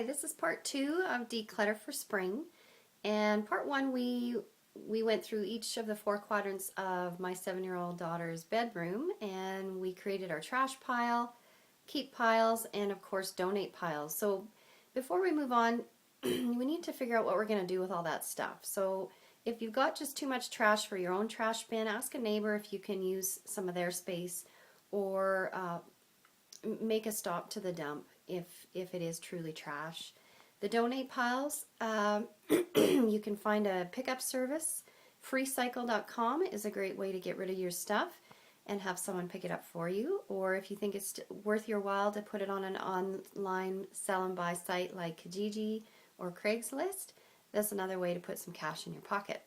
Hi, this is part 2 of Declutter for Spring, and part 1 we went through each of the 4 quadrants of my 7-year-old daughter's bedroom, and we created our trash pile, keep piles, and of course donate piles. So before we move on, we need to figure out what we're going to do with all that stuff. So if you've got just too much trash for your own trash bin, ask a neighbor if you can use some of their space, or make a stop to the dump if it is truly trash. The donate piles, you can find a pickup service. Freecycle.com is a great way to get rid of your stuff and have someone pick it up for you. Or if you think it's worth your while to put it on an online sell and buy site like Kijiji or Craigslist, that's another way to put some cash in your pocket.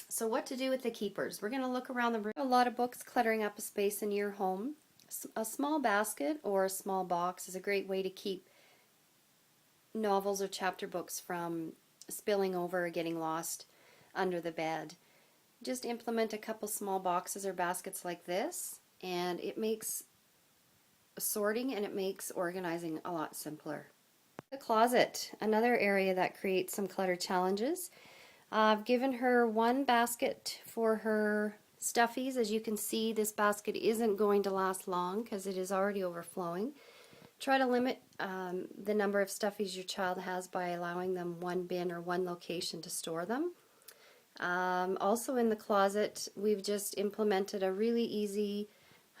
So what to do with the keepers? We're going to look around the room. A lot of books cluttering up a space in your home. A small basket or a small box is a great way to keep novels or chapter books from spilling over or getting lost under the bed. Just implement a couple small boxes or baskets like this, and it makes sorting and it makes organizing a lot simpler. The closet, another area that creates some clutter challenges. I've given her one basket for her stuffies. As you can see, this basket isn't going to last long because it is already overflowing. Try to limit the number of stuffies your child has by allowing them one bin or one location to store them. Also in the closet, we've just implemented a really easy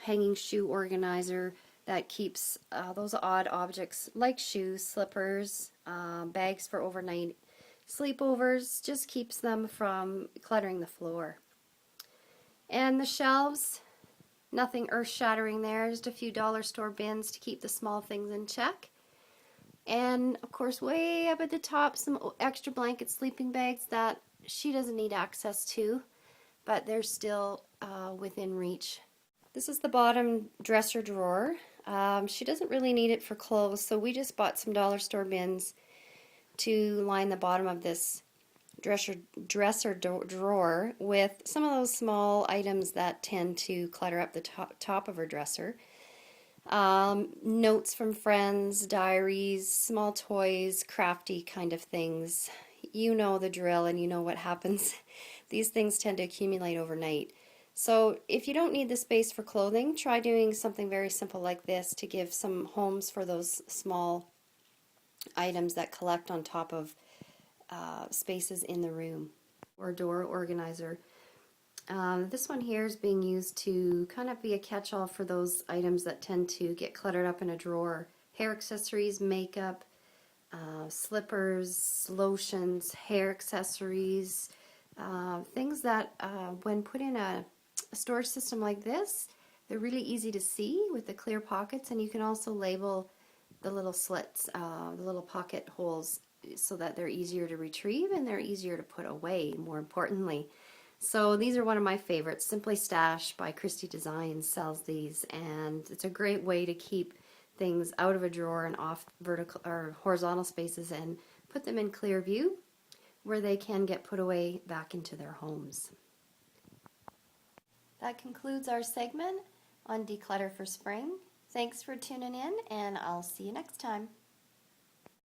hanging shoe organizer that keeps those odd objects like shoes, slippers, bags for overnight sleepovers, just keeps them from cluttering the floor. And the shelves, nothing earth-shattering there, just a few dollar store bins to keep the small things in check. And of course, way up at the top, some extra blankets, sleeping bags that she doesn't need access to, but they're still within reach. This is the bottom dresser drawer. She doesn't really need it for clothes, so we just bought some dollar store bins to line the bottom of this dresser drawer with some of those small items that tend to clutter up the top of her dresser. Notes from friends, diaries, small toys, crafty kind of things. You know the drill and you know what happens. These things tend to accumulate overnight. So if you don't need the space for clothing, try doing something very simple like this to give some homes for those small items that collect on top of spaces in the room. Or door organizer. This one here is being used to kind of be a catch-all for those items that tend to get cluttered up in a drawer. Hair accessories, makeup, slippers, lotions, hair accessories, things that when put in a storage system like this, they're really easy to see with the clear pockets, and you can also label the little slits, the little pocket holes, so that they're easier to retrieve and they're easier to put away, more importantly. So these are one of my favorites. Simply Stash by Christie Designs sells these, and it's a great way to keep things out of a drawer and off vertical or horizontal spaces and put them in clear view where they can get put away back into their homes. That concludes our segment on Declutter for Spring. Thanks for tuning in, and I'll see you next time.